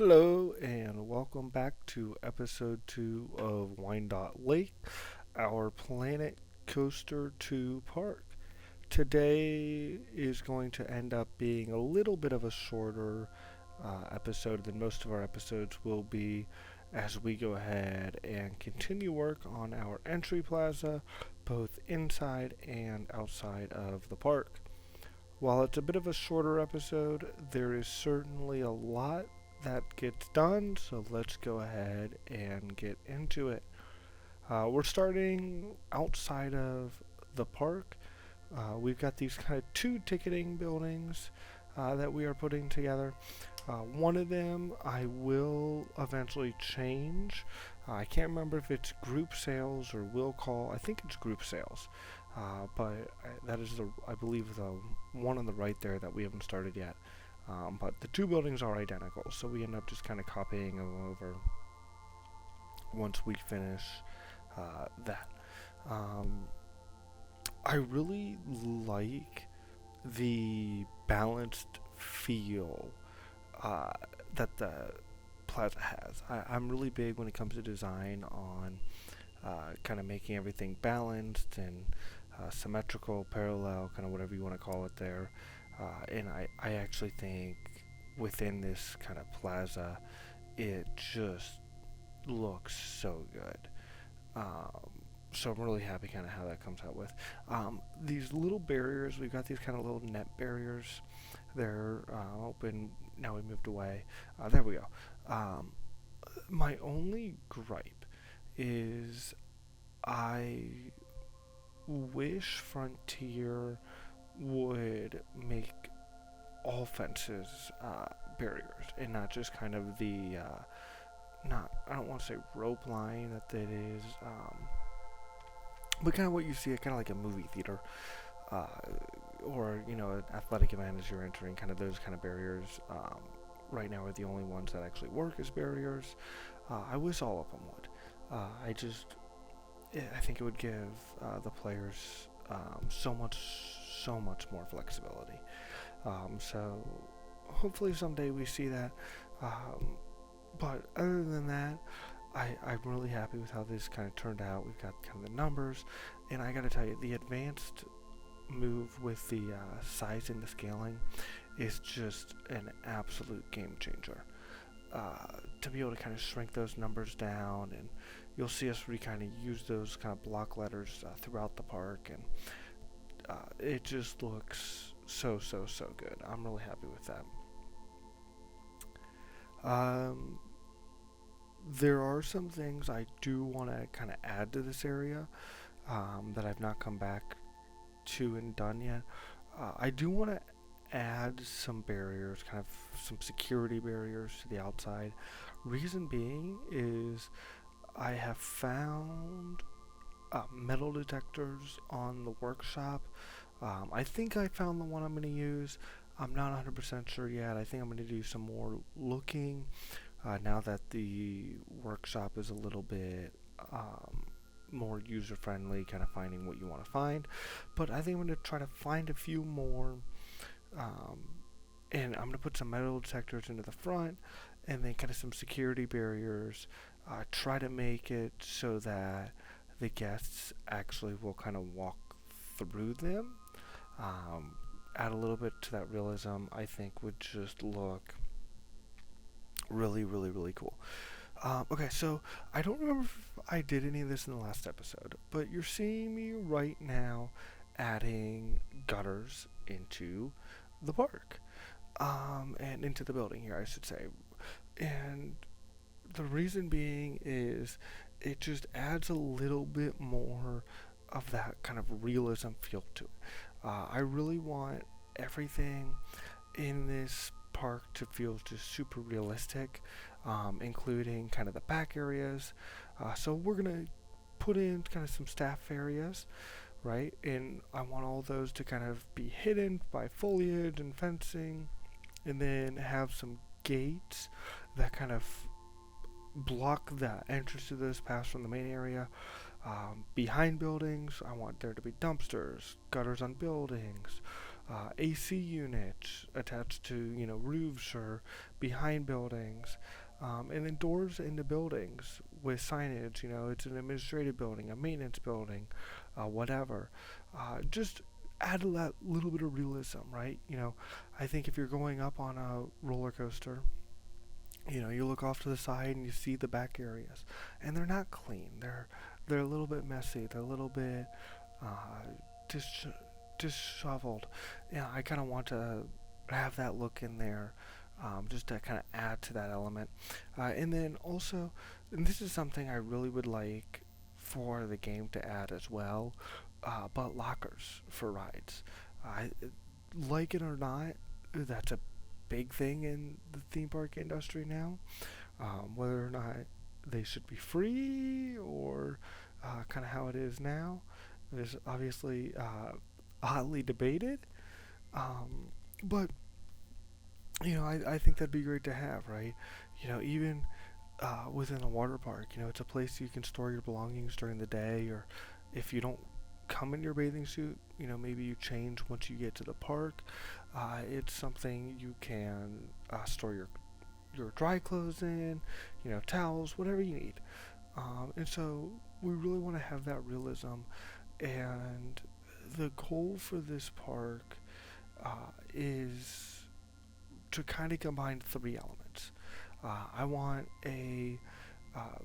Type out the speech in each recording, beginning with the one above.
Hello, and welcome back to episode 2 of Wyandot Lake, our Planet Coaster 2 park. Today is going to end up being a little bit of a shorter episode than most of our episodes will be as we go ahead and continue work on our entry plaza, both inside and outside of the park. While it's a bit of a shorter episode, there is certainly a lot that gets done, so let's go ahead and get into it. We're starting outside of the park. We've got these kind of two ticketing buildings that we are putting together. One of them I will eventually change. I can't remember if it's group sales or will call. I think it's group sales. That is I believe the one on the right there that we haven't started yet. But the two buildings are identical, so we end up just kind of copying them over once we finish that. Um, I really like the balanced feel uh, that the Plaza has. I'm really big when it comes to design on kind of making everything balanced and symmetrical, parallel, kind of whatever you want to call it there. And I actually think within this kind of plaza, it just looks so good. Um, so I'm really happy kind of how that comes out with. These little barriers, we've got these kind of little net barriers. They're open. Now we moved away. There we go. Um, my only gripe is I wish Frontier would make all fences barriers and not just kind of the not I don't want to say rope line that it is, but kind of what you see at kind of like a movie theater, uh, or an athletic event as you're entering. Kind of those kind of barriers. Right now are the only ones that actually work as barriers. I wish all of them would. I think it would give the players so much more flexibility. So hopefully someday we see that. Um, but other than that, I'm really happy with how this kind of turned out. We've got kind of the numbers, and I got to tell you, the advanced move with the sizing, the scaling, is just an absolute game changer. To be able to kind of shrink those numbers down, and you'll see us kind of use those kind of block letters throughout the park, and it just looks so good. I'm really happy with that. Um, there are some things I do want to kind of add to this area that I've not come back to and done yet. I do want to add some barriers, kind of some security barriers to the outside. Reason being is I have found metal detectors on the workshop. I think I found the one I'm going to use. I'm not 100% sure yet. I think I'm going to do some more looking now that the workshop is a little bit more user friendly, kind of finding what you want to find. But I think I'm going to try to find a few more, um, and I'm going to put some metal detectors into the front, and then kind of some security barriers. Try to make it so that the guests actually will kind of walk through them. Um, Add a little bit to that realism, I think would just look really cool. Okay, so I don't remember if I did any of this in the last episode, but you're seeing me right now adding gutters into the park, and into the building here, I should say. And the reason being is it just adds a little bit more of that kind of realism feel to it. I really want everything in this park to feel just super realistic, including kind of the back areas. So we're gonna put in kind of some staff areas, right? And I want all those to kind of be hidden by foliage and fencing, and then have some gates that kind of block the entrance to those paths from the main area. Behind buildings, I want there to be dumpsters, gutters on buildings, AC units attached to roofs or behind buildings. And then doors into buildings with signage. It's an administrative building, a maintenance building, whatever. Just add that little bit of realism, right? I think if you're going up on a roller coaster, you look off to the side and you see the back areas, and they're not clean. They're a little bit messy. They're a little bit dis- disheveled. I kind of want to have that look in there, just to kind of add to that element. And then also, and this is something I really would like for the game to add as well, but lockers for rides. I like it or not, that's a big thing in the theme park industry now. Whether or not they should be free or kind of how it is now is obviously hotly debated. But I think that'd be great to have, right? Even within a water park, it's a place you can store your belongings during the day, or if you don't come in your bathing suit, maybe you change once you get to the park. It's something you can store your dry clothes in, towels, whatever you need. And so we really want to have that realism. And the goal for this park is to kind of combine three elements. I want a uh,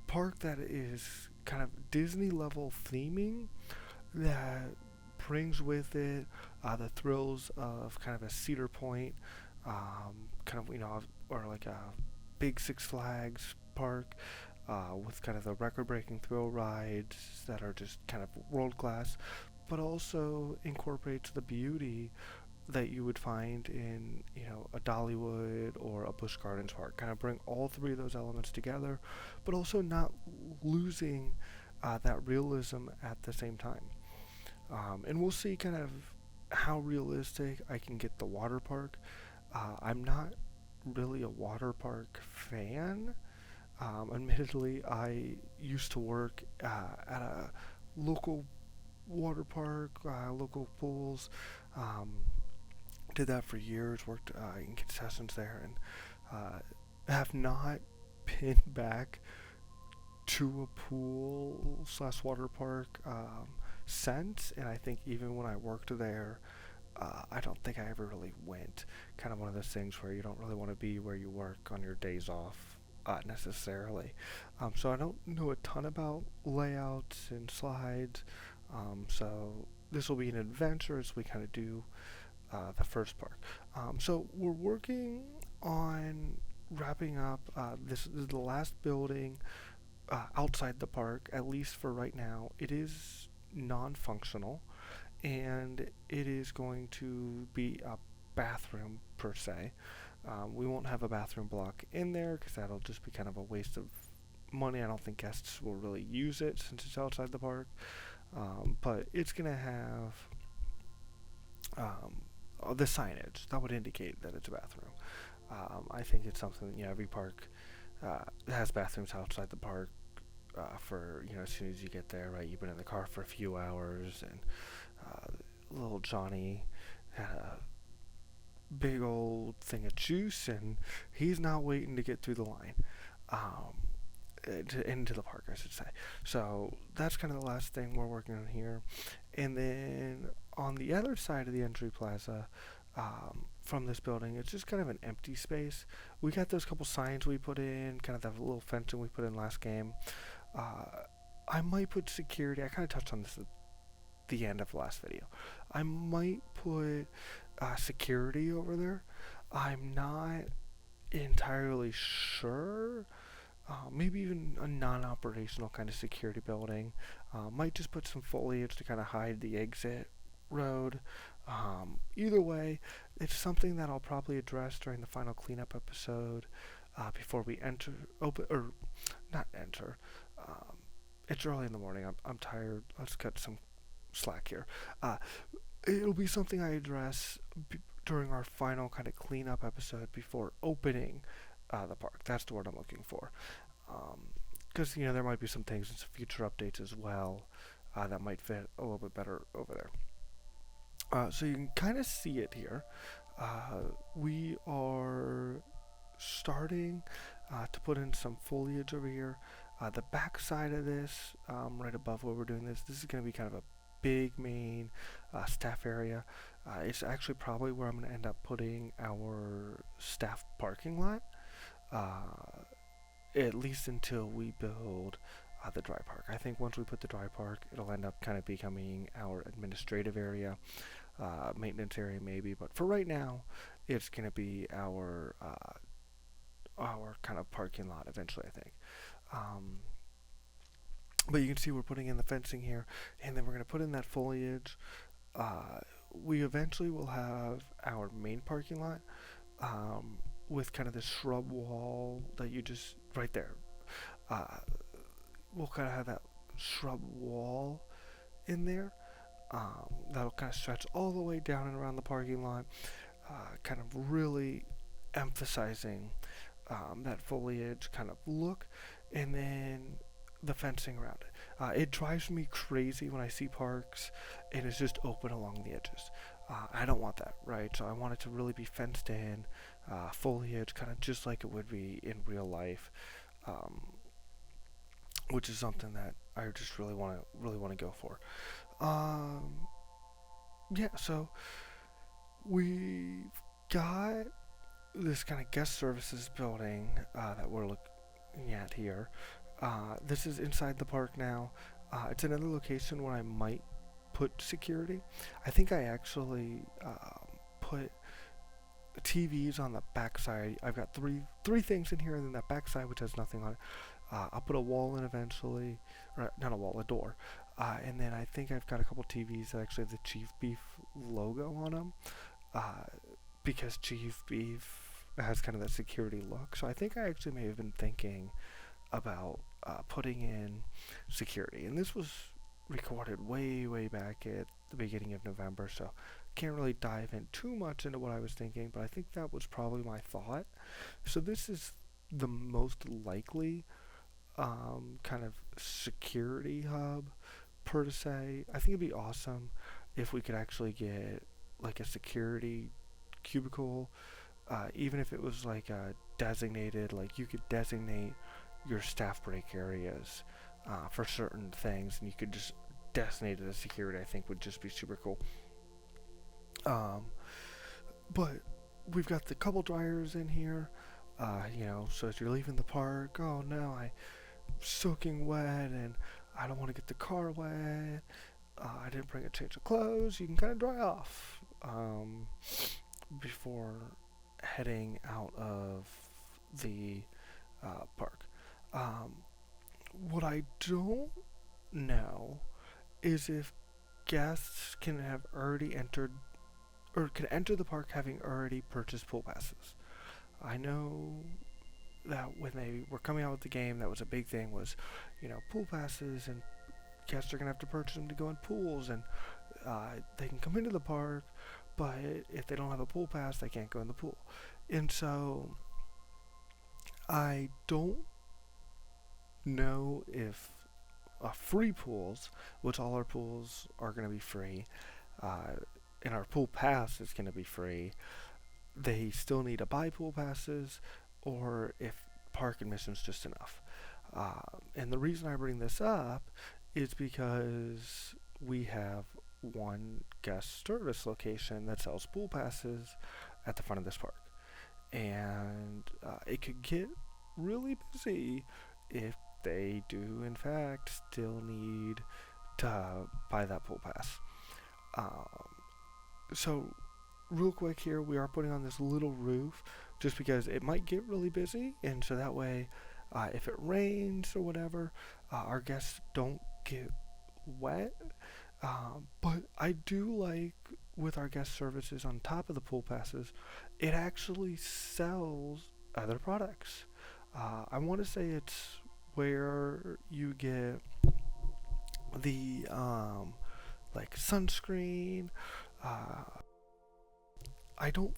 park that is kind of Disney level theming that brings with it the thrills of kind of a Cedar Point, kind of or like a big Six Flags park, with kind of the record-breaking thrill rides that are just kind of world class, but also incorporates the beauty that you would find in a Dollywood or a Busch Gardens park. Kind of bring all three of those elements together, but also not losing that realism at the same time. And we'll see kind of how realistic I can get the water park. I'm not really a water park fan. Admittedly, I used to work at a local water park, local pools. Um, did that for years, worked in concessions there, and have not been back to a pool slash water park since. And I think even when I worked there, I don't think I ever really went. Kind of one of those things where you don't really want to be where you work on your days off. Necessarily, so I don't know a ton about layouts and slides. So this will be an adventure as we kind of do the first part. So we're working on wrapping up. This is the last building outside the park, at least for right now. It is non-functional, and it is going to be a bathroom per se. We won't have a bathroom block in there because that'll just be kind of a waste of money. I don't think guests will really use it since it's outside the park. But it's going to have the signage that would indicate that it's a bathroom. I think it's something, every park has bathrooms outside the park for, as soon as you get there, right? You've been in the car for a few hours, and little Johnny had a big old thing of juice, and he's not waiting to get through the line. Into the park, I should say. So that's kind of the last thing we're working on here. And then on the other side of the entry plaza, from this building, it's just kind of an empty space. We got those couple signs we put in, kind of that little fencing we put in last game. I might put security. I kind of touched on this at the end of the last video. I might put security over there. I'm not entirely sure. Maybe even a non-operational kind of security building. Might just put some foliage to kind of hide the exit road. Either way, it's something that I'll probably address during the final cleanup episode before we enter, open, or not enter. It's early in the morning. I'm tired. Let's cut some slack here. It'll be something I address during our final kind of cleanup episode before opening the park. That's the word I'm looking for. Because, there might be some things in some future updates as well that might fit a little bit better over there. So you can kind of see it here. We are starting to put in some foliage over here. The back side of this, right above where we're doing this is going to be kind of a big main staff area. It's actually probably where I'm going to end up putting our staff parking lot, at least until we build the dry park. I think once we put the dry park, it'll end up kind of becoming our administrative area, maintenance area maybe. But for right now, it's going to be our kind of parking lot eventually, I think. Um, but you can see we're putting in the fencing here, and then we're going to put in that foliage. Uh, we eventually will have our main parking lot, with kind of this shrub wall that you just right there. Uh, we'll kind of have that shrub wall in there. That'll kind of stretch all the way down and around the parking lot, kind of really emphasizing that foliage kind of look, and then the fencing around it. It drives me crazy when I see parks and it's just open along the edges. I don't want that, right? So I want it to really be fenced in, foliage, kind of just like it would be in real life, um, which is something that I just really want to go for. Um, yeah, so we've got this kind of guest services building that we're looking at here. This is inside the park now. It's another location where I might put security. I think I actually put TVs on the backside. I've got three things in here, and then that backside which has nothing on it. I'll put a wall in eventually, or not a wall, a door. And then I think I've got a couple TVs that actually have the Chief Beef logo on them, uh, because Chief Beef has kind of that security look. So I think I actually may have been thinking about putting in security. And this was recorded way back at the beginning of November, so can't really dive in too much into what I was thinking, but I think that was probably my thought. So this is the most likely kind of security hub per se. I think it'd be awesome if we could actually get like a security cubicle, even if it was like a designated, like you could designate your staff break areas for certain things, and you could just designate it as security. I think would just be super cool. Um, but we've got the couple dryers in here. So as you're leaving the park, oh no, I'm soaking wet and I don't want to get the car wet. I didn't bring a change of clothes. You can kind of dry off before heading out of the park. Um, what I don't know is if guests can have already entered or can enter the park having already purchased pool passes. I know that when they were coming out with the game, that was a big thing was, pool passes, and guests are going to have to purchase them to go in pools, and they can come into the park, but if they don't have a pool pass, they can't go in the pool. And so I don't know if free pools, which all our pools are going to be free, uh, and our pool pass is going to be free, they still need to buy pool passes, or if park admission's just enough. And the reason I bring this up is because we have one guest service location that sells pool passes at the front of this park. And it could get really busy if they do, in fact, still need to buy that pool pass. Um, so, real quick here, we are putting on this little roof just because it might get really busy, and so that way, if it rains or whatever, our guests don't get wet. But I do like with our guest services on top of the pool passes, it actually sells other products. I want to say it's where you get the like sunscreen. I don't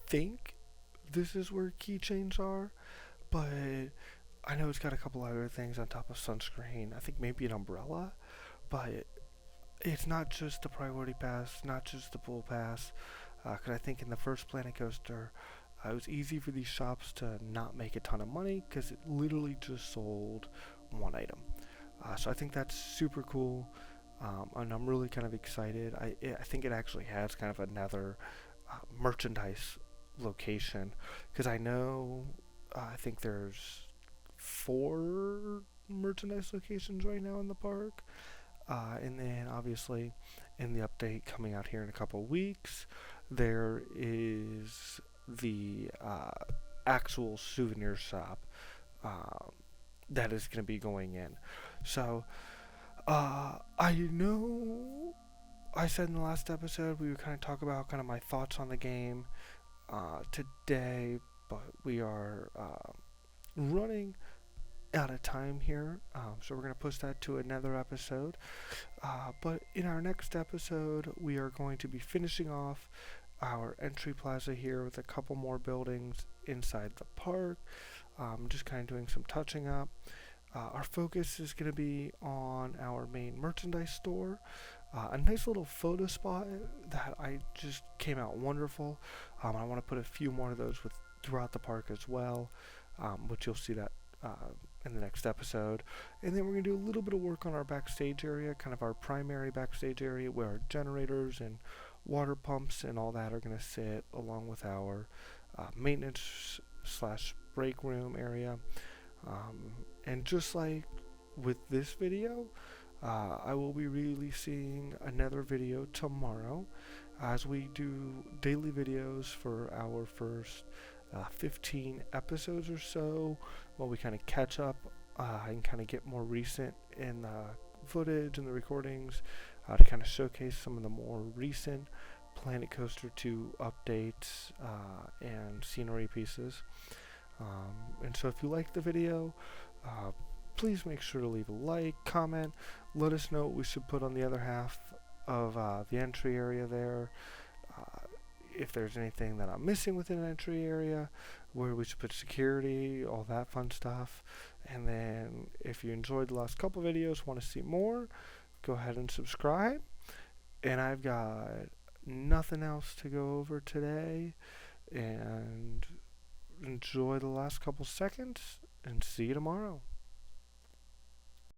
think this is where keychains are, but I know it's got a couple other things on top of sunscreen. I think maybe an umbrella, but it's not just the priority pass, not just the pool pass, because I think in the first Planet Coaster, It was easy for these shops to not make a ton of money because it literally just sold one item. So I think that's super cool, and I'm really kind of excited. I think it actually has kind of another merchandise location because I know I think there's 4 merchandise locations right now in the park. And then obviously in the update coming out here in a couple weeks, there is the actual souvenir shop um, that is going to be going in. So I know I said in the last episode we would kind of talk about kind of my thoughts on the game today, but we are running out of time here, so we're going to push that to another episode. But in our next episode, we are going to be finishing off our entry plaza here with a couple more buildings inside the park, just kind of doing some touching up. Our focus is going to be on our main merchandise store. A nice little photo spot that I just came out wonderful. I want to put a few more of those throughout the park as well, which you'll see that in the next episode. And then we're going to do a little bit of work on our backstage area, kind of our primary backstage area where our generators and water pumps and all that are going to sit, along with our maintenance slash break room area. And just like with this video, I will be releasing another video tomorrow as we do daily videos for our first 15 episodes or so, while we kind of catch up and kind of get more recent in the footage and the recordings to kind of showcase some of the more recent Planet Coaster 2 updates and scenery pieces. And so if you like the video, please make sure to leave a like, comment, let us know what we should put on the other half of the entry area there. If there's anything that I'm missing within an entry area, where we should put security, all that fun stuff. And then if you enjoyed the last couple videos, want to see more, go ahead and subscribe. And I've got nothing else to go over today. And enjoy the last couple seconds, and see you tomorrow.